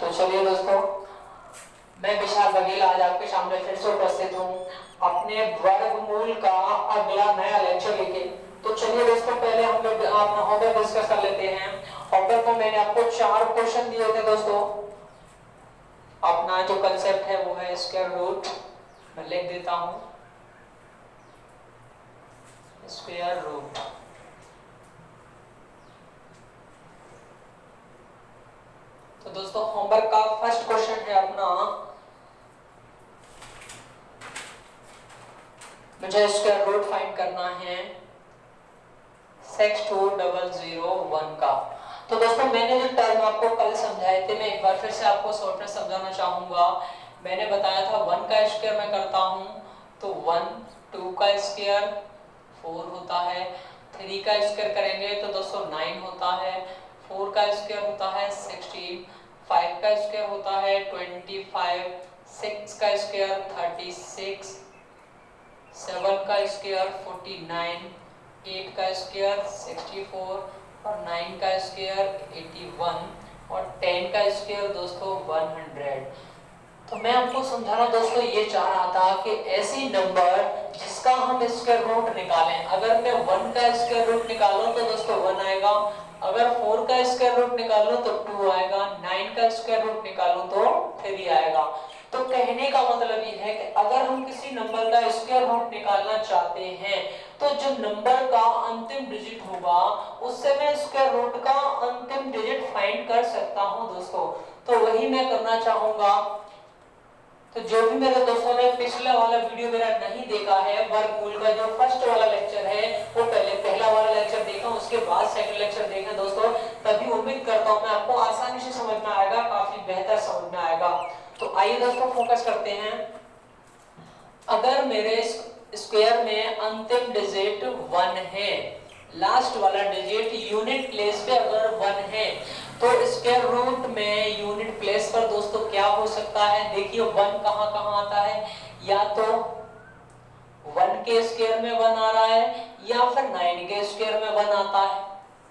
तो चलिए दोस्तों, मैं विशाल बघेल आज आपके सामने फिर से उपस्थित हूँ अपने वर्गमूल का अगला नया लेक्चर लेके। तो चलिए दोस्तों, पहले हम लोग अपना होमवर्क डिस्कस कर लेते हैं। होमवर्क में मैंने आपको 4 क्वेश्चन दिए थे दोस्तों। अपना जो कंसेप्ट है वो है स्क्वायर रूट। मैं लिख देता हूँ, स्क्वायर रूट। तो दोस्तों, होमवर्क का फर्स्ट क्वेश्चन है अपना, मुझे स्क्वायर रूट फाइंड करना है 62001 का। तो दोस्तों, मैंने जो टर्म आपको कल समझाए थे, मैं एक बार फिर से आपको शॉर्ट में समझाना चाहूंगा। मैंने बताया था 1 का स्क्वायर मैं करता हूं तो 1, 2 का स्क्वायर 4 होता है, 3 का स्क्वायर करेंगे तो दोस्तों 9 होता है, 4 का स्क्वायर होता है 16, 5 का स्क्वायर होता है 25, 6 का स्क्वायर 36, 7 का स्क्वायर 49, 8 का स्क्वायर 64 और 9 का स्क्वायर 81 और 10 का स्क्वायर दोस्तों 100। तो मैं आपको समझा रहा दोस्तों, ये चाह रहा था कि ऐसी नंबर जिसका हम स्क्वायर रूट निकालें। अगर मैं 1 का स्क्वायर रूट निकालूं तो दोस्तों 1 आएगा, अगर 4 का स्क्वायर रूट निकालूं तो 2 आएगा, 9 का स्क्वायर रूट निकालूं तो 3 आएगा। तो कहने का मतलब ये है कि अगर हम किसी नंबर का स्क्वायर रूट निकालना चाहते हैं तो जो नंबर का अंतिम डिजिट होगा उससे मैं स्क्वायर रूट का अंतिम डिजिट फाइंड कर सकता हूं दोस्तों। तो वही मैं करना चाहूंगा। तो जो भी मेरे दोस्तों ने पिछला वाला वीडियो मेरा नहीं देखा है, वर्गमूल का जो फर्स्ट वाला लेक्चर है, वो पहले पहला वाला लेक्चर देखा, उसके बाद सेकंड लेक्चर देखा दोस्तों, तभी उम्मीद करता हूं मैं आपको आसानी से समझ में आएगा, काफी बेहतर समझ में आएगा। तो आइए दोस्तों फोकस करते हैं। अगर मेरे स्क्वायर में अंतिम डिजिट 1 है, लास्ट वाला डिजिट यूनिट प्लेस पे अगर 1 है, तो स्क्वायर रूट में यूनिट प्लेस पर दोस्तों क्या हो सकता है। देखिए 1 कहां कहां आता है, या तो 1 के स्क्वायर में 1 आ रहा है, या फिर 9 के स्क्वायर में 1 आता है,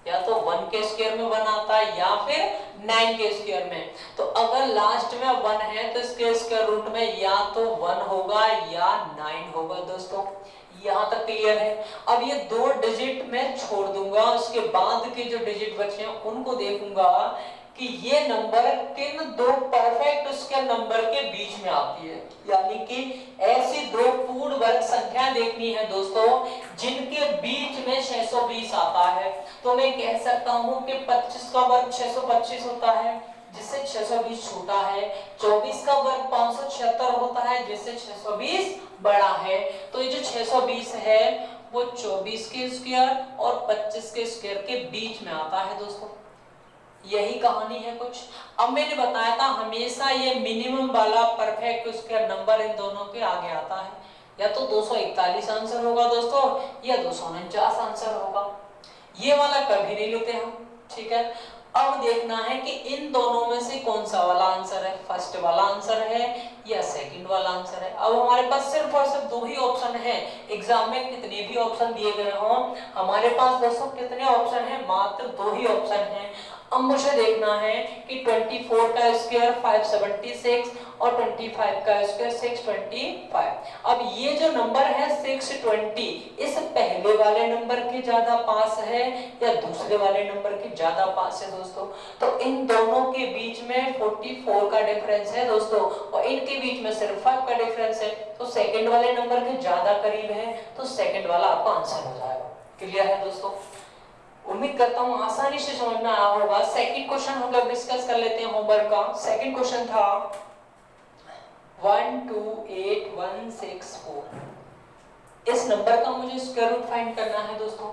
या तो 1 के स्क्वायर में 1 आता है या फिर 9 के स्क्वायर में। तो अगर लास्ट में 1 है तो इसके स्क्वायर रूट में या तो 1 होगा या 9 होगा दोस्तों। यहां तक क्लियर है। अब ये 2 डिजिट मैं छोड़ दूंगा, उसके बाद के जो डिजिट बचे हैं उनको देखूंगा कि ये नंबर किन 2 परफेक्ट स्क्वायर नंबर के बीच में आती है। यानी कि ऐसी 2 पूर्ण वर्ग संख्या देखनी है दोस्तों जिनके बीच में 620 आता है। तो मैं कह सकता हूं कि 25 का वर्ग 625 होता है जिससे 620 छोटा है, 24 का वर्ग 576 होता है जिससे 620 बड़ा है। तो ये जो 620 है वो 24 के स्क्वायर और 25 के स्क्वायर के बीच में आता है दोस्तों। यही कहानी है कुछ। अब मैंने बताया था हमेशा ये मिनिमम वाला परफेक्ट स्क्वायर नंबर इन दोनों के आगे आता है। या तो 241 आंसर होगा दोस्तों या 249 आंसर होगा। ये वाला कभी नहीं लेते हम, ठीक है। अब देखना है कि इन दोनों में से कौन सा वाला आंसर है, फर्स्ट वाला आंसर है या सेकंड वाला आंसर है। अब हमारे पास सिर्फ और सिर्फ 2 ही ऑप्शन है। एग्जाम में कितने भी ऑप्शन दिए गए हों, हमारे पास दोस्तों कितने ऑप्शन है, मात्र 2 ही ऑप्शन है। अब मुझे देखना है कि 24 का स्क्वायर 576 और 25 का स्क्वायर 625। अब ये जो नंबर है 620 इस पहले वाले नंबर के ज्यादा पास है या दूसरे वाले नंबर के ज्यादा पास है दोस्तों। तो इन दोनों के बीच में 44 का डिफरेंस है दोस्तों और इनके बीच में सिर्फ 5 का डिफरेंस है। तो सेकंड वाले नंबर के ज्यादा करीब है तो सेकंड वाला आपका आंसर हो जाएगा। क्लियर है दोस्तों? उम्मीद करता हूं आसानी से समझ में आया होगा। सेकंड क्वेश्चन हम लोग डिस्कस कर लेते हैं होमवर्क का। सेकंड क्वेश्चन था 128164। इस नंबर का मुझे स्क्वायर रूट फाइंड करना है दोस्तों।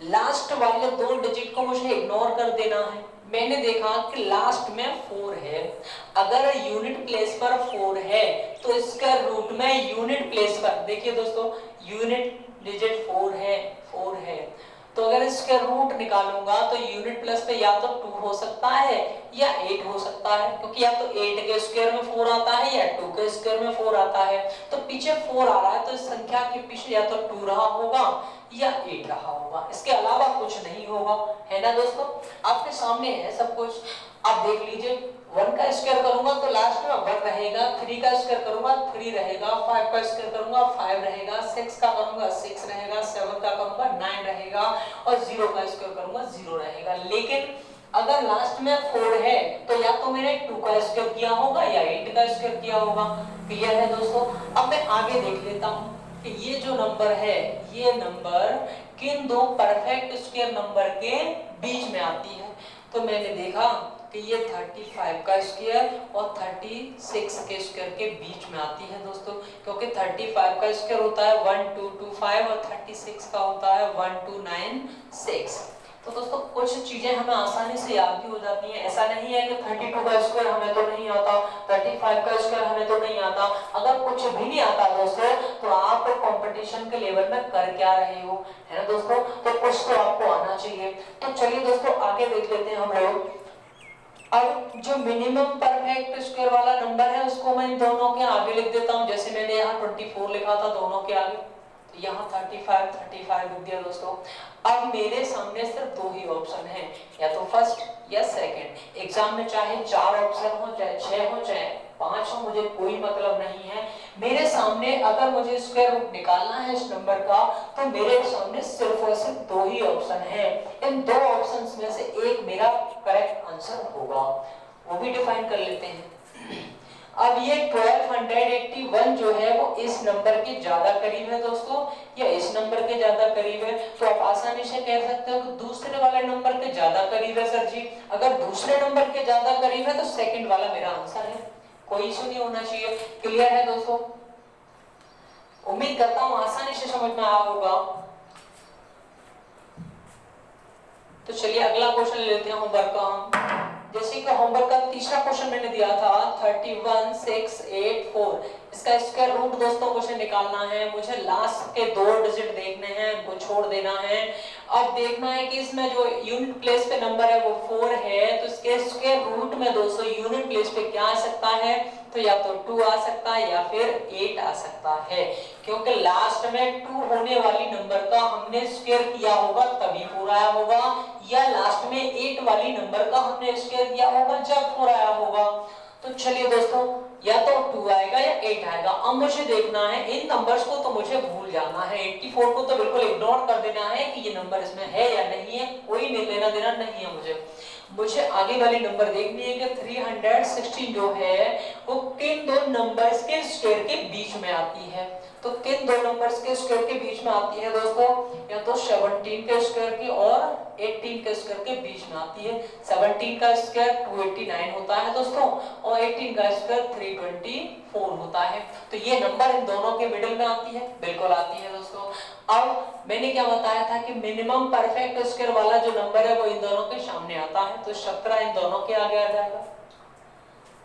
लास्ट वाले 2 डिजिट को मुझे इग्नोर कर देना है। मैंने देखा कि लास्ट में 4 है, अगर यूनिट प्लेस पर 4 है तो स्क्वायर रूट में यूनिट प्लेस पर, देखिए दोस्तों यूनिट डिजिट 4 है, तो अगर इसका रूट निकालूंगा तो यूनिट प्लस पे या तो 2 हो सकता है या 8 हो सकता है, क्योंकि या तो 8 के स्क्वायर में 4 आता है या 2 के स्क्वायर में 4 आता है। तो पीछे 4 आ रहा है तो इस संख्या के पीछे या तो 2 रहा होगा या 8 रहा होगा, इसके अलावा कुछ नहीं होगा, है ना दोस्तों। आपके सामने है सब कुछ, आप देख लीजिए 1 का स्क्वायर करूंगा तो लास्ट में 1 रहेगा, 3 का स्क्वायर करूंगा 3 रहेगा, 5 का स्क्वायर करूंगा 5 रहेगा, 6 का करूंगा 6 रहेगा, 7 का करूंगा 9 रहेगा और 0 का स्क्वायर करूंगा 0 रहेगा। लेकिन अगर लास्ट में 4 है तो या तो मैंने 2 का स्क्वायर किया होगा या 8 का स्क्वायर किया होगा। क्लियर है दोस्तों? अब मैं आगे देख लेता हूं कि ये जो नंबर है, ये नंबर किन दो परफेक्ट स्क्वायर नंबर के बीच में आती है। तो मैंने देखा कि ये 35 का स्क्वायर और 36 के स्क्वायर के बीच में आती है दोस्तों, क्योंकि 35 का स्क्वायर होता है 1225 और 36 का होता है 1296। तो दोस्तों कुछ चीजें हमें आसानी से याद भी हो जाती हैं। ऐसा नहीं है कि 32 का स्क्वायर हमें तो नहीं आता, 35 का स्क्वायर हमें तो नहीं आता। अगर कुछ भी नहीं आता दोस्तों तो आप कंपटीशन के लेवल में कर क्या रहे हो, है ना दोस्तों? तो कुछ तो आपको आना चाहिए। तो चलिए दोस्तों आगे देख लेते हैं हम लोग। अब जो मिनिमम परफेक्ट स्क्वायर वाला नंबर है उसको मैं इन दोनों के आगे लिख देता हूं। जैसे मैंने यहाँ 24 लिखा था दोनों के आगे, तो यहाँ 35 लिख दिया दोस्तों। अब मेरे सामने सिर्फ दो ही ऑप्शन है, या तो फर्स्ट या सेकंड। एग्जाम में चाहे 4 ऑप्शन हो, चाहे 6 हो, चाहे 5 हो, मुझे कोई मतलब नहीं है। मेरे सामने अगर मुझे स्क्वायर रूट निकालना है इस नंबर का तो मेरे सामने सिर्फ और सिर्फ दो ही ऑप्शन है। इन दो ऑप्शंस में से एक मेरा करेक्ट आंसर होगा, वो भी डिफाइन कर लेते हैं। अब ये 1281 जो है वो इस नंबर के ज्यादा करीब है दोस्तों या इस नंबर के ज्यादा करीब है? तो आप आसानी से कह सकते हो कि दूसरे वाले नंबर के ज्यादा करीब है सर जी। अगर दूसरे नंबर के ज्यादा करीब है तो सेकंड वाला मेरा आंसर है, कोई इशू नहीं होना चाहिए। क्लियर है दोस्तों? उम्मीद करता हूं आसानी से समझ में आया होगा। तो चलिए अगला क्वेश्चन लेते हैं होमवर्क का हम। जैसे कि होमवर्क का तीसरा क्वेश्चन मैंने दिया था 31684, इसका स्क्वायर रूट दोस्तों क्वेश्चन निकालना है। मुझे लास्ट के 2 डिजिट देखने हैं, उनको छोड़ देना है। अब देखना है कि इसमें जो यूनिट प्लेस पे नंबर है वो 4 है, तो इसके स्क्वायर रूट में दोस्तों यूनिट प्लेस पे क्या आ सकता है? तो या तो 2 आ सकता है या फिर 8 आ सकता है, क्योंकि लास्ट में 2 होने वाली नंबर का हमने स्क्वायर किया होगा तभी 4 आया होगा, या लास्ट में 8 वाली नंबर का हमने स्क्वायर किया होगा जब 4 आया होगा। तो चलिए दोस्तों या तो 2 आएगा या 8 आएगा। अब मुझे देखना है, इन नंबर्स को तो मुझे भूल जाना है, 84 को तो बिल्कुल इग्नोर कर देना है कि ये नंबर इसमें है या नहीं है, कोई लेना देना नहीं है मुझे आगे वाली नंबर देखनी है कि 316 जो है वो किन दो नंबर्स के स्क्वायर के बीच में आती है। तो किन दो नंबर्स के स्क्वायर के बीच में आती है दोस्तों? या तो 17 के स्क्वायर की और 18 के स्क्वायर के बीच में आती है। 17 का स्क्वायर 289 होता है दोस्तों और 18 का स्क्वायर 324 होता है। तो ये नंबर इन दोनों के मिडिल में आती है, बिल्कुल आती है दोस्तों। अब मैंने क्या बताया था कि मिनिमम परफेक्ट स्क्वायर वाला जो नंबर है वो इन दोनों के सामने आता है, तो 17 इन दोनों के आगे आ जाएगा।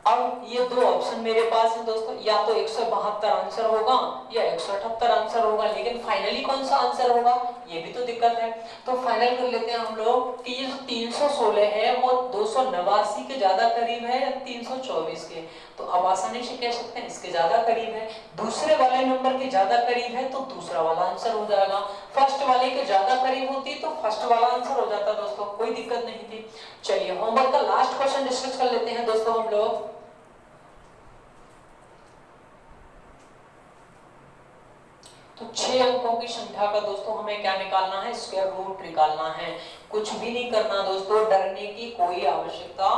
अब ये दो ऑप्शन मेरे पास है दोस्तों, या तो 172 आंसर होगा या 178 आंसर होगा, लेकिन फाइनली कौन सा आंसर होगा ये भी तो दिक्कत है। तो फाइनल कर लेते हैं हम लोग कि 316 है वो 289 के ज्यादा करीब है या 324 के? तो अब आसानी से कह सकते हैं इसके ज्यादा करीब है। दूसरे वाले नंबर के ज्यादा करीब है तो दूसरा वाला आंसर हो जाएगा। फर्स्ट वाले के ज्यादा करीब होती तो फर्स्ट वाला आंसर हो जाता दोस्तों, कोई दिक्कत नहीं थी। चलिए होमवर्क का लास्ट क्वेश्चन डिस्कस कर लेते हैं दोस्तों हम लोग। तो 6 अंकों की संख्या का दोस्तों हमें क्या निकालना है? स्क्वायर रूट निकालना है। कुछ भी नहीं करना दोस्तों, डरने की कोई आवश्यकता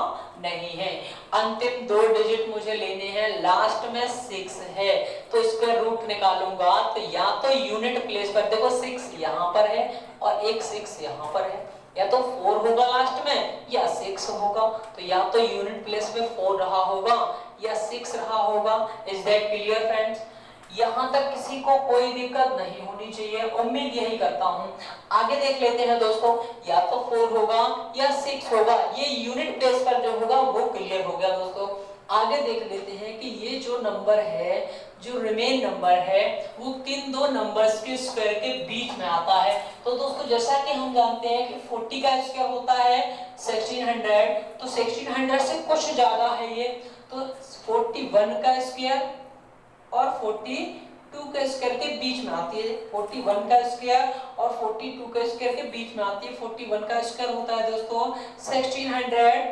नहीं है। अंतिम 2 डिजिट मुझे लेने हैं, लास्ट में 6 है तो स्क्वायर रूट निकालूंगा तो या तो यूनिट प्लेस पर देखो 6 यहाँ पर है और एक 6 यहाँ पर है, या तो 4 होगा लास्ट में या 6 होगा। तो या तो यूनिट प्लेस पे 4 रहा होगा या 6 रहा होगा। Is that clear friends? यहां तक किसी को कोई दिक्कत नहीं होनी चाहिए, उम्मीद यही करता हूं। आगे देख लेते हैं दोस्तों, या तो 4 होगा या 6 होगा, ये यूनिट प्लेस पर जो होगा वो क्लियर हो गया दोस्तों। आगे देख लेते हैं कि ये जो नंबर है, जो रिमेन नंबर है वो किन दो नंबर्स के स्क्वायर के बीच में आता है। तो दोस्तों जैसा कि हम जानते हैं कि 40 का स्क्वायर होता है 1600, तो 1600 से कुछ ज्यादा है ये, तो 41 का स्क्वायर और 42 के स्क्वायर के बीच में आती है। 41 का स्क्वायर और 42 के स्क्वायर के बीच में आती है। 41 का स्क्वायर होता है दोस्तों 1681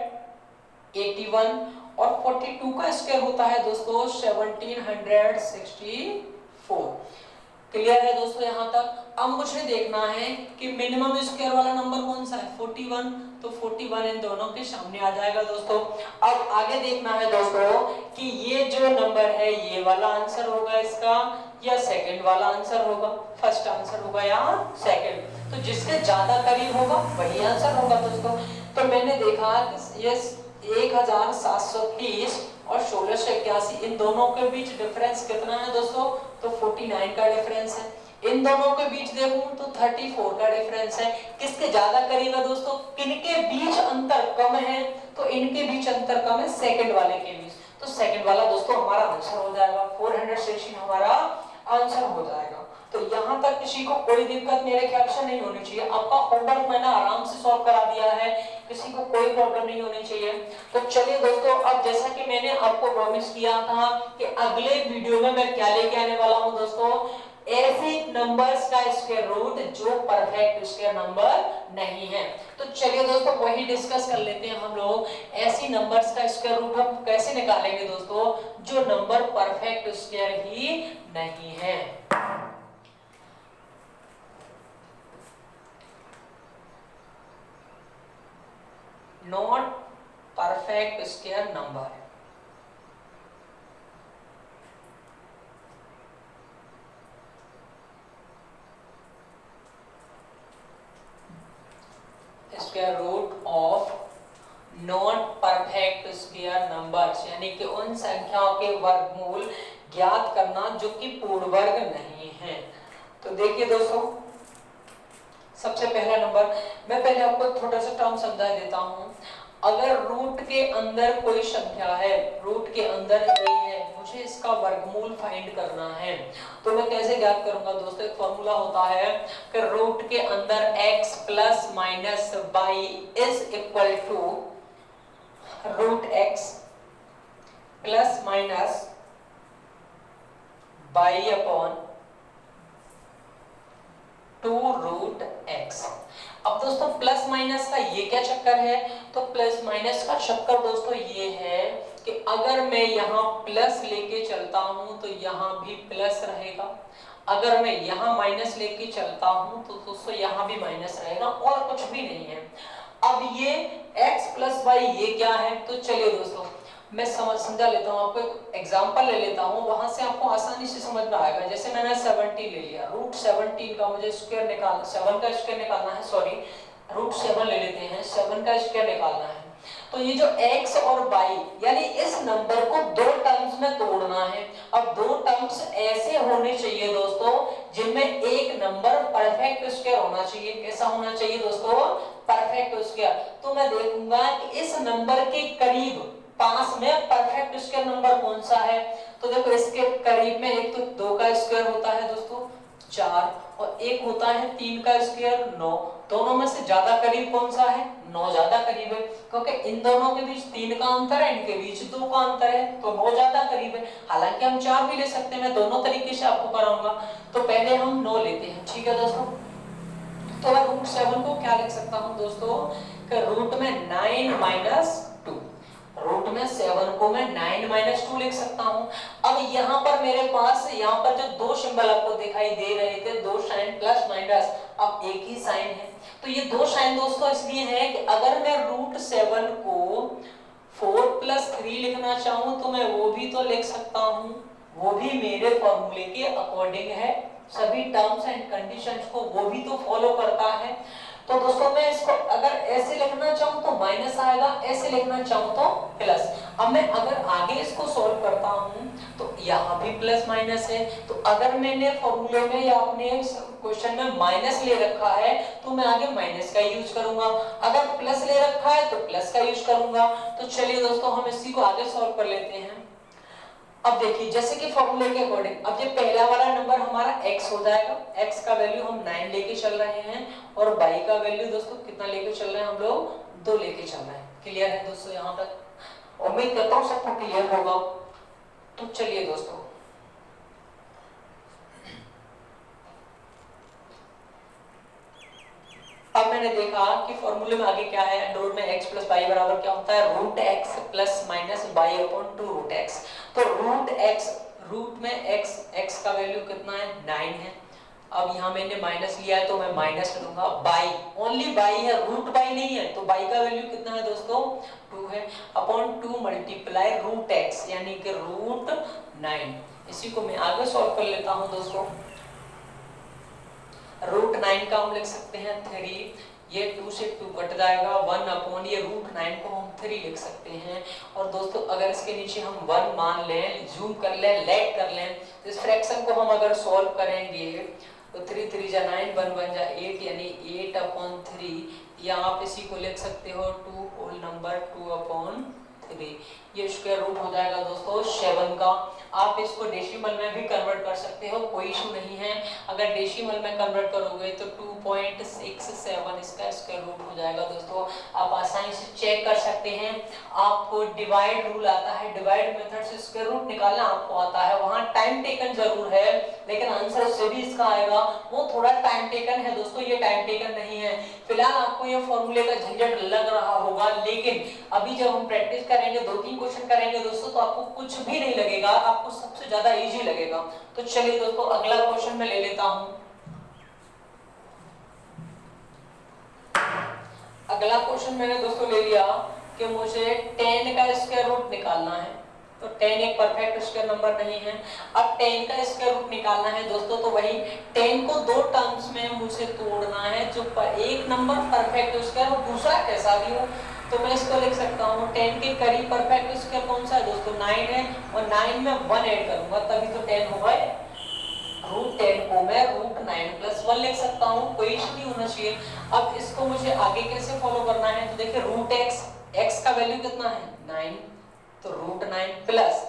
और 42 का स्क्वायर होता है दोस्तों 1764। क्लियर है दोस्तों यहाँ तक। अब मुझे देखना है कि मिनिमम स्क्वायर वाला नंबर कौन सा है 41, तो 41 इन दोनों के सामने आ जाएगा दोस्तों। अब आगे देखना है दोस्तों कि ये जो नंबर है ये वाला आंसर होगा इसका या सेकंड वाला आंसर होगा, फर्स्ट आंसर होगा या सेकंड, तो जिसके ज्यादा करीब होगा वही आंसर होगा दोस्तों। तो मैंने देखा कि ये 1730 और 1681 इन दोनों के बीच डिफरेंस कितना है दोस्तों, तो 49 का डिफरेंस है। इन दोनों के बीच देखूं तो 34 का डिफरेंस है। किसके ज्यादा करीब है दोस्तों, किनके बीच अंतर कम है, तो इनके बीच अंतर कम है सेकंड वाले के बीच, तो सेकंड वाला दोस्तों हमारा आंसर हो जाएगा, 416 हमारा आंसर हो जाएगा। तो यहाँ तक किसी को कोई दिक्कत मेरे ख्याल से नहीं होनी चाहिए। आपका होमवर्क मैंने आराम से सॉल्व करा दिया है, किसी को कोई प्रॉब्लम नहीं होनी चाहिए। तो चलिए दोस्तों, अब जैसा कि मैंने आपको प्रॉमिस किया था कि अगले वीडियो में मैं क्या लेके आने वाला हूँ दोस्तों, ऐसे नंबर्स का स्क्वायर रूट जो परफेक्ट स्क्वायर नंबर नहीं है। तो चलिए दोस्तों वही डिस्कस कर लेते हैं हम लोग। ऐसी नंबर्स का स्क्वायर रूट हम कैसे निकालेंगे दोस्तों जो नंबर परफेक्ट स्क्वायर ही नहीं है। Not perfect square number, square root of not perfect square numbers, यानी कि उन संख्याओं के वर्गमूल ज्ञात करना जो कि पूर्ण वर्ग नहीं है। तो देखिए दोस्तों, सबसे पहला नंबर, मैं पहले आपको थोड़ा सा टर्म समझा देता हूं। अगर रूट के अंदर कोई संख्या है, रूट के अंदर a है, मुझे इसका वर्गमूल फाइंड करना है, तो मैं कैसे ज्ञात करूंगा दोस्तों, एक फॉर्मूला होता है कि रूट के अंदर x plus minus y is equal to root x plus minus y upon 2 root x। अब दोस्तों प्लस माइनस का ये क्या चक्कर है, तो प्लस माइनस का चक्कर दोस्तों ये है कि अगर मैं यहाँ प्लस लेके चलता हूँ तो यहाँ भी प्लस रहेगा, अगर मैं यहाँ माइनस लेके चलता हूँ तो दोस्तों यहाँ भी माइनस रहेगा, और कुछ भी नहीं है। अब ये x प्लस वाई ये क्या है, तो चलिए दोस्तों मैं समझा लेता हूँ, आपको एक एग्जांपल ले लेता हूँ, वहां से आपको आसानी से समझ में आएगा। जैसे मैंने 70 ले लिया, रूट 17 का मुझे स्क्वायर निकाल 7 का स्क्वायर निकालना है, सॉरी रूट 7 ले लेते हैं, 7 का स्क्वायर निकालना है। तो ये जो x और y यानी इस नंबर को दो टर्म्स में तोड़ना है। अब दो टर्म्स ऐसे होने चाहिए दोस्तों जिनमें एक नंबर परफेक्ट स्क्वायर होना चाहिए। कैसा होना चाहिए दोस्तों, परफेक्ट स्क्वायर। तो मैं देखूंगा कि इस नंबर के करीब पास में परफेक्ट स्क्वायर नंबर कौन सा है, तो देखो इसके करीब में एक तो 2 का स्क्वायर होता है दोस्तों 4, और एक होता है 3 का स्क्वायर 9। दोनों में से ज्यादा करीब कौन सा है, 9 ज्यादा करीब है, क्योंकि इन दोनों के बीच 3 का अंतर है, इनके बीच 2 का अंतर है, तो 9 ज्यादा करीब है। हालांकि हम 4 भी ले सकते हैं, मैं दोनों तरीके से आपको कराऊंगा। तो पहले हम 9 लेते हैं, ठीक है दोस्तों। तो मैं रूट 7 को क्या लिख सकता हूँ दोस्तों, कि रूट में 9 माइनस 2, रूट में 7 को मैं 9 माइनस 2 लिख सकता हूं। अब यहाँ पर मेरे पास यहाँ पर जो दो सिंबल आपको दिखाई दे रहे थे, दो साइन प्लस माइनस, अब एक ही साइन है। तो ये दो साइन दोस्तों इसलिए है कि अगर मैं रूट 7 को 4 प्लस 3 लिखना चाहूं तो मैं वो भी तो लिख सकता हूं, वो भी मेरे फॉर्मूले के अकॉर्डिंग है, सभी टर्म्स एंड कंडीशंस को वो भी तो फॉलो करता है। तो दोस्तों मैं इसको अगर ऐसे लिखना चाहूं तो माइनस आएगा, ऐसे लिखना चाहूं तो प्लस। अब मैं अगर आगे इसको सॉल्व करता हूं तो यहाँ भी प्लस माइनस है, तो अगर मैंने फॉर्मूले में या अपने क्वेश्चन में माइनस ले रखा है तो मैं आगे माइनस का यूज करूंगा, अगर प्लस ले रखा है तो प्लस का यूज करूंगा। तो चलिए दोस्तों हम इसी को आगे सॉल्व कर लेते हैं। अब देखिए जैसे कि फॉर्मूले के अकॉर्डिंग, अब ये पहला वाला नंबर हमारा x हो जाएगा, x का वैल्यू हम 9 लेके चल रहे हैं, और y का वैल्यू दोस्तों कितना लेके चल रहे हैं, हम लोग 2 लेके चल रहे हैं। क्लियर है दोस्तों, यहाँ तक उम्मीद करता हूँ सबको क्लियर होगा। तो चलिए दोस्तों अब मैंने देखा कि फॉर्मूले में आगे क्या है, अंडर रूट में x प्लस बाई बराबर क्या होता है, root x plus minus y upon two root x. तो रूट एक्स, रूट में x का वैल्यू कितना है 9 है। अब यहाँ मैंने माइनस लिया है तो मैं माइनस करूंगा, बाई ओनली बाई है, रूट बाई नहीं है, तो बाई का वैल्यू कितना है दोस्तों 2 है, अपॉन 2 मल्टीप्लाई रूट एक्स यानी कि रूट 9। इसी को मैं आगे सॉल्व कर लेता हूँ दोस्तों। रूट 9 का हम लिख सकते हैं 3, ये 2 से 2 कट जाएगा, 1 अपॉन ये रूट 9 को हम 3 लिख सकते हैं। और दोस्तों अगर इसके नीचे हम 1 मान लें, जूम कर लें, लेट कर लें, तो इस फ्रैक्शन को हम अगर सॉल्व करेंगे तो 3 3 जा 9, 1 1 जा 8 यानी 8 अपॉन 3, या आप इसी को लिख सकते हो 2 होल नंबर 2 अपॉन 3। ये स्क्वायर रूट हो जाएगा दोस्तों 7 का। आप इसको डेसिमल में भी कन्वर्ट कर सकते हो, कोई इशू नहीं है। अगर डेसिमल में कन्वर्ट करोगे तो 2.67 इसका स्क्वायर रूट हो जाएगा दोस्तों। आप आसानी से चेक कर सकते हैं। आपको डिवाइड रूल आता है, डिवाइड मेथड से स्क्वायर रूट निकालना आपको आता है, वहां टाइम टेकन जरूर है, लेकिन आंसर उससे भी इसका आएगा, वो थोड़ा टाइम टेकन है दोस्तों, ये टाइम टेकन नहीं है। फिलहाल आपको ये फॉर्मूले का झंझट लग रहा होगा, लेकिन अभी जब हम प्रैक्टिस करेंगे, 2-3 क्वेश्चन करेंगे दोस्तों, तो आपको कुछ भी नहीं लगेगा, आपको सबसे ज्यादा इजी लगेगा। तो चलिए दोस्तों अगला क्वेश्चन मैं ले लेता हूं। अगला क्वेश्चन मैंने दोस्तों ले लिया कि मुझे 10 का स्क्वायर रूट निकालना है। तो 10 एक परफेक्ट स्क्वायर नंबर नहीं है। अब 10 का स्क्वायर रूट निकालना है दोस्तों, तो वही 10 को 2 टर्म्स में मुझे तोड़ना है, जो एक नंबर परफेक्ट स्क्वायर और दूसरा कैसा भी हो। तो मैं इसको लिख सकता हूँ 10 के करीब परफेक्ट स्क्वायर कौन सा है दोस्तों 9 है, और 9 में 1 ऐड करूंगा तभी तो 10 होगा। रूट 10 को मैं रूट 9 प्लस 1 लिख सकता हूँ, कोई इशू नहीं होना चाहिए। अब इसको मुझे आगे कैसे फॉलो करना है, तो देखिए रूट x का वैल्यू कितना है 9, तो रूट 9 प्लस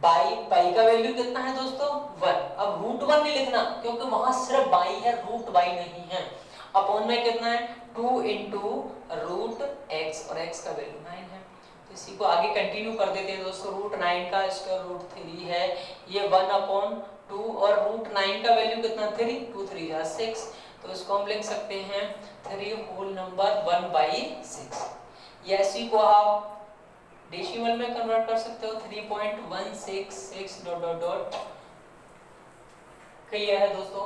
बाई का वैल्यू कितना है दोस्तों 1। अब रूट 1 नहीं लिखना क्योंकि वहां सिर्फ बाई है, रूट बाई नहीं है। अपॉन में कितना है 2 इंटू रूट एक्स, और x का वैल्यू 9 है। तो इसी को आगे कंटिन्यू कर देते हैं दोस्तों। रूट 9 का स्क्वायर रूट 3 है, ये 1 अपॉन 2, और रूट 9 का वैल्यू कितना 3, 2 3 जा 6, तो इसको हम लिख सकते हैं 3 होल नंबर 1/6। या इसी को आप डेसिमल में कन्वर्ट कर सकते हो, 3.166 डॉट डॉट डॉट। क्लियर है दोस्तों।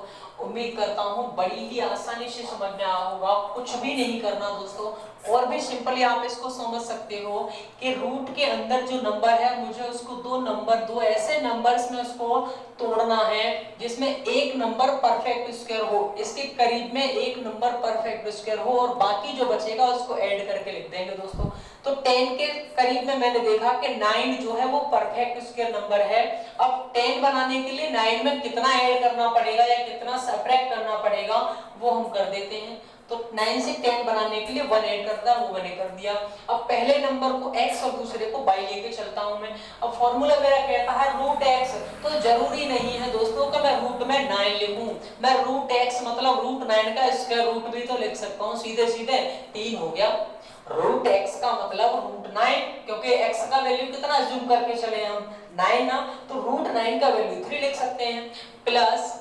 उम्मीद करता हूं बड़ी ही आसानी से समझ में आया होगा, कुछ भी नहीं करना दोस्तों। और भी सिंपली आप इसको समझ सकते हो कि रूट के अंदर जो नंबर है, मुझे उसको दो ऐसे नंबर्स में उसको तोड़ना है जिसमें एक नंबर परफेक्ट स्क्वायर हो, इसके करीब में एक नंबर परफेक्ट स्क्वायर हो, और बाकी जो बचेगा उसको ऐड करके लिख देंगे दोस्तों। तो 10 के करीब में मैंने देखा कि 9 जो है वो परफेक्ट स्क्वायर नंबर है। अब 10 बनाने के लिए 9 में कितना ऐड करना पड़ेगा या कितना सब्ट्रैक्ट करना पड़ेगा वो हम कर देते हैं। तो 9 से 10 बनाने के लिए 1 ऐड करता, वो मैंने कर दिया। अब पहले नंबर को x और दूसरे को y लेके चलता हूं मैं। अब फॉर्मूला मेरा कहता है रूट x, तो जरूरी नहीं है दोस्तों कि मैं रूट में 9 लिखूं। मैं रूट x मतलब रूट 9 का स्क्वायर रूट भी तो लिख सकता हूं, सीधे सीधे 3 हो गया। रूट x का मतलब रूट 9, क्योंकि x का वैल्यू कितना अज्यूम करके चले हम 9 ना, तो रूट 9 का वैल्यू 3 लिख सकते हैं, प्लस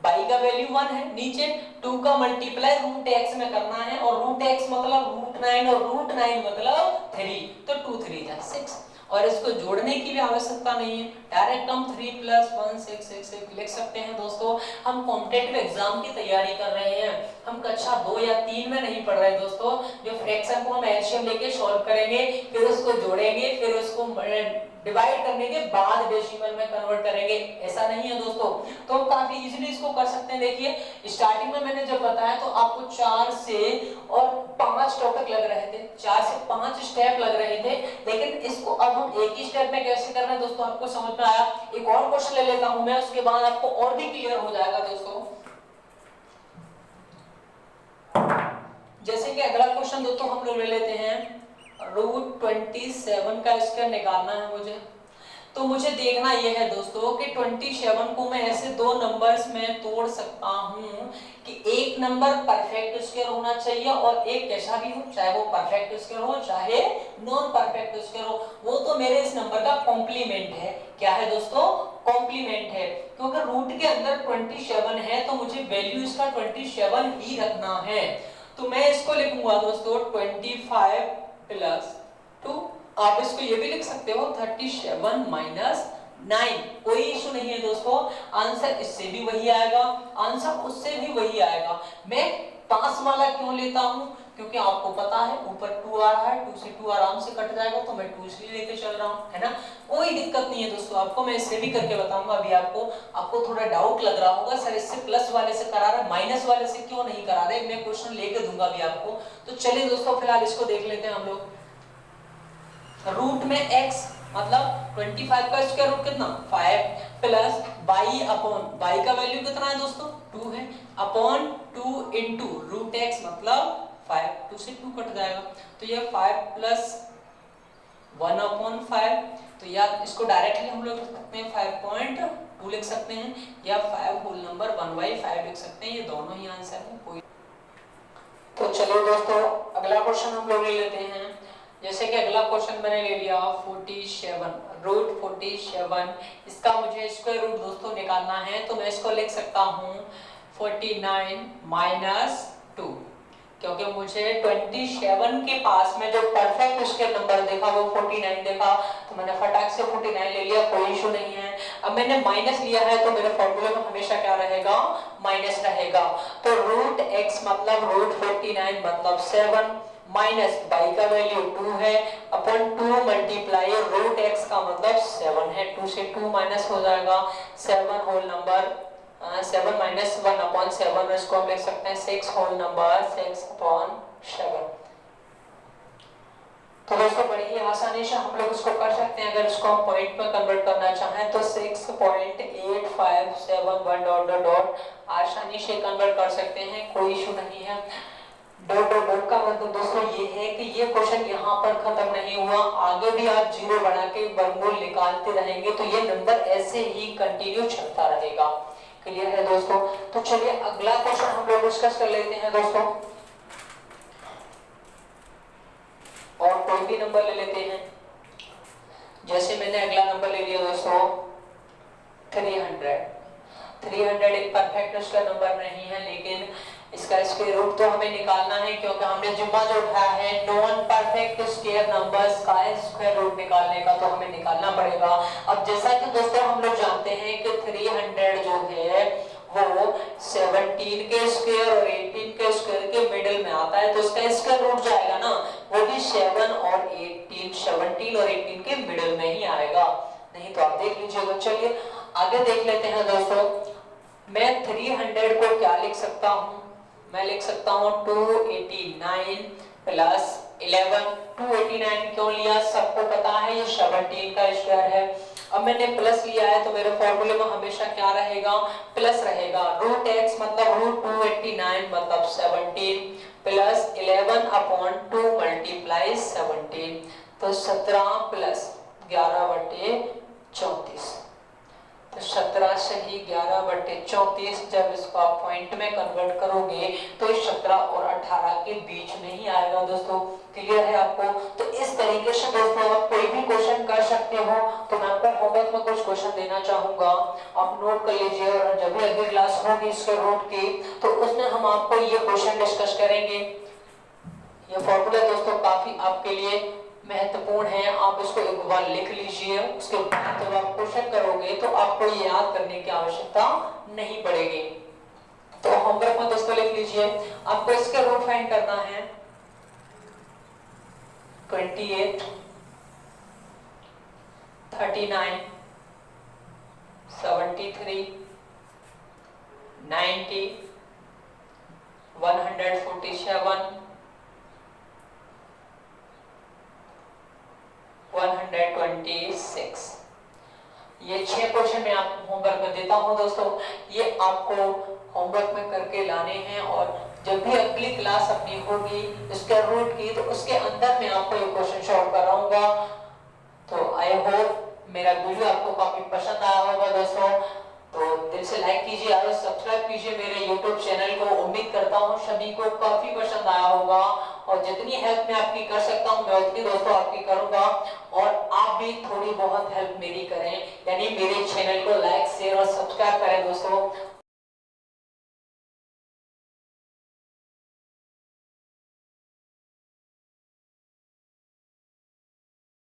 बाई का वैल्यू 1 है, नीचे 2 का मल्टीप्लाई रूट x में करना है, और रूट x मतलब रूट 9 और रूट 9 मतलब 3, तो 2 3 जा 6, और इसको जोड़ने की भी आवश्यकता नहीं है, डायरेक्ट हम 3 + 1 6 6 6 लिख सकते हैं दोस्तों। हम कॉम्पिटिटिव एग्जाम की तैयारी कर रहे हैं, हम कक्षा 2 या 3 में नहीं पढ़ रहे दोस्तों। जो फ्रैक्शन को हम एलसीएम लेके सॉल्व करेंगे, फिर उसको जोड़ेंगे, फिर उसको डिवाइड करने के बाद डेसिमल में कन्वर्ट करेंगे, ऐसा नहीं है दोस्तों। तो हम काफी इजीली इसको कर सकते हैं। देखिए स्टार्टिंग में मैंने जब बताया तो आपको 4 से और 5 टॉपिक लग रहे थे, 4 से 5 स्टेप लग रहे थे, लेकिन इसको अब हम एक ही स्टेप में कैसे करना है दोस्तों आपको समझ में आया। एक और क्वेश्चन ले लेता हूं मैं, उसके बाद आपको और भी क्लियर हो जाएगा दोस्तों। जैसे कि अगला क्वेश्चन दोस्तों हम लोग ले लेते हैं, रूट 27 का स्क्वायर निकालना है मुझे। तो मुझे देखना यह है दोस्तों कि 27 को मैं ऐसे 2 नंबर्स में तोड़ सकता हूं कि एक नंबर परफेक्ट स्क्वायर होना चाहिए और एक कैसा भी हो, चाहे वो परफेक्ट स्क्वायर हो चाहे नॉन परफेक्ट स्क्वायर हो, वो तो मेरे इस नंबर का कॉम्प्लीमेंट है। क्या है दोस्तों? कॉम्प्लीमेंट है, क्योंकि रूट के अंदर 27 है तो मुझे वैल्यू इसका 27 ही रखना है। तो मैं इसको लिखूंगा दोस्तों 25 प्लस 2। आप इसको ये भी लिख सकते हो 37 माइनस 9, कोई इशू नहीं है दोस्तों। आंसर इससे भी वही आएगा, आंसर उससे भी वही आएगा। मैं पास वाला क्यों लेता हूं? क्योंकि आपको पता है ऊपर 2 आ रहा है, 2 से 2 आराम से कट जाएगा, तो मैं 2 इसलिए लेके चल रहा हूं, है ना। कोई दिक्कत नहीं है दोस्तों, आपको मैं इससे भी करके बताऊंगा। अभी आपको थोड़ा डाउट लग रहा होगा, सर इससे प्लस वाले से करा रहे, माइनस वाले से क्यों नहीं करा रहे, मैं क्वेश्चन लेके दूंगा अभी आपको। तो चलिए दोस्तों फिलहाल इसको देख लेते हैं हम लोग। रूट में x मतलब 25 का स्क्वायर रूट कितना 5 प्लस y अपॉन y का वैल्यू कितना है दोस्तों 2 है, अपॉन 2 इंटू रूट x मतलब 5, 2 से 2 कट जाएगा, तो ये 5 प्लस 1 अपॉन 5। तो या इसको डायरेक्टली हम लोग लिख सकते हैं 5.2 लिख सकते हैं, या 5 होल नंबर 1/5 लिख सकते हैं। ये दोनों ही आंसर है, कोई। तो चलिए दोस्तों अगला क्वेश्चन हम लोग ले लेते हैं। जैसे कि अगला क्वेश्चन मैंने ले लिया 47 रूट 47, इसका मुझे स्क्वायर रूट दोस्तों निकालना है। तो मैं इसको लिख सकता हूँ 49 माइनस 2, क्योंकि मुझे 27 के पास में जो परफेक्ट स्क्वायर नंबर देखा वो 49 देखा, तो मैंने फटाक से 49 ले लिया, कोई इशू नहीं है। अब मैंने माइनस लिया है तो मेरे फॉर्मूले में हमेशा क्या रहेगा, माइनस रहेगा। तो रूट x मतलब रूट 49 मतलब 7 माइनस y का वैल्यू 2 है, अपन 2 मल्टीप्लाई रूट x का मतलब 7 है, 2 से 2 माइनस हो जाएगा, 7 होल नंबर 7 माइनस 1 अपॉन 7, इसको हम लिख सकते हैं 6 होल नंबर 6 अपॉन 7। तो दोस्तों बड़ी ही आसानी से हम लोग इसको कर सकते हैं। अगर इसको हम पॉइंट में कन्वर्ट करना चाहें तो 6.8571 डॉट डॉट डॉट आसानी से कन्वर्ट कर सकते हैं, कोई इशू नहीं है। डॉट डॉट डॉट का मतलब दोस्तों ये है कि ये क्वेश्चन यहाँ पर खत्म नहीं हुआ, आगे भी आप जीरो बना के वर्गमूल निकालते रहेंगे तो ये नंबर ऐसे ही कंटिन्यू चलता रहेगा। क्लियर है दोस्तों? तो चलिए अगला क्वेश्चन हम लोग डिस्कस कर लेते हैं दोस्तों, और कोई भी नंबर ले लेते हैं। जैसे मैंने अगला नंबर ले लिया दोस्तों 300 एक परफेक्ट उसका नंबर नहीं है, लेकिन इसका स्क्वायर रूट तो हमें निकालना है, क्योंकि हमने जिम्मा जो उठाया है नॉन परफेक्ट स्क्वायर नंबर्स का स्क्वायर रूट निकालने का, तो हमें निकालना पड़ेगा। अब जैसा कि दोस्तों हम लोग जानते हैं कि 300 जो है वो 17 के स्क्वायर और 18 के स्क्वायर के मिडिल में आता है, तो इसका स्क्वायर रूट जाएगा ना वो भी 7 और 18, 17 और 18 के मिडिल में ही आएगा, नहीं तो आप देख लीजिएगा। चलिए आगे देख लेते हैं दोस्तों। मैं 300 को क्या लिख सकता हूँ, मैं लिख सकता हूँ 289 प्लस 11। 289 क्यों लिया, सबको पता है ये 17 का स्क्वायर है। अब मैंने प्लस लिया है तो मेरे फॉर्मूले में हमेशा क्या रहेगा, प्लस रहेगा। रूट x मतलब रूट 289 मतलब 17 प्लस 11 अपॉन 2 मल्टीप्लाई 17, तो 17 प्लस 11/34, तो 17 से ही 11/34। जब इसको आप पॉइंट में कन्वर्ट करोगे तो 17 और 18 के बीच में ही आएगा दोस्तों। क्लियर है आपको? तो इस तरीके से दोस्तों आप कोई भी क्वेश्चन कर सकते हो। तो मैं आपको होमवर्क में कुछ क्वेश्चन देना चाहूंगा, आप नोट कर लीजिए, और जब भी अगली क्लास होगी इसके रूट की तो उसमें हम आपको ये क्वेश्चन डिस्कस करेंगे। ये फॉर्मूला दोस्तों काफी आपके लिए महत्वपूर्ण है, आप इसको एक बार लिख लीजिए, उसके बाद जब आप क्वेश्चन करोगे तो आपको ये याद करने की आवश्यकता नहीं पड़ेगी। तो होमवर्क में दोस्तों लिख लीजिए, आपको इसके रूट फाइंड करना है 28, 39, 73, 90, 147, 126। ये 6 क्वेश्चन मैं आपको होमवर्क में देता हूं दोस्तों, ये आपको होमवर्क में करके लाने हैं, और जब भी अगली क्लास अपनी होगी इसके रूट की तो उसके अंदर मैं आपको ये क्वेश्चन सॉल्व कराऊंगा। तो आई होप मेरा वीडियो आपको काफी पसंद आया होगा दोस्तों, तो दिल से लाइक कीजिए और सब्सक्राइब कीजिए मेरे YouTube चैनल को। उम्मीद करता हूँ सभी को काफी पसंद आया होगा, और जितनी हेल्प मैं आपकी कर सकता हूँ मैं उतनी दोस्तों आपकी करूंगा, और आप भी थोड़ी बहुत हेल्प मेरी करें, यानी मेरे चैनल को लाइक शेयर और सब्सक्राइब करें दोस्तों।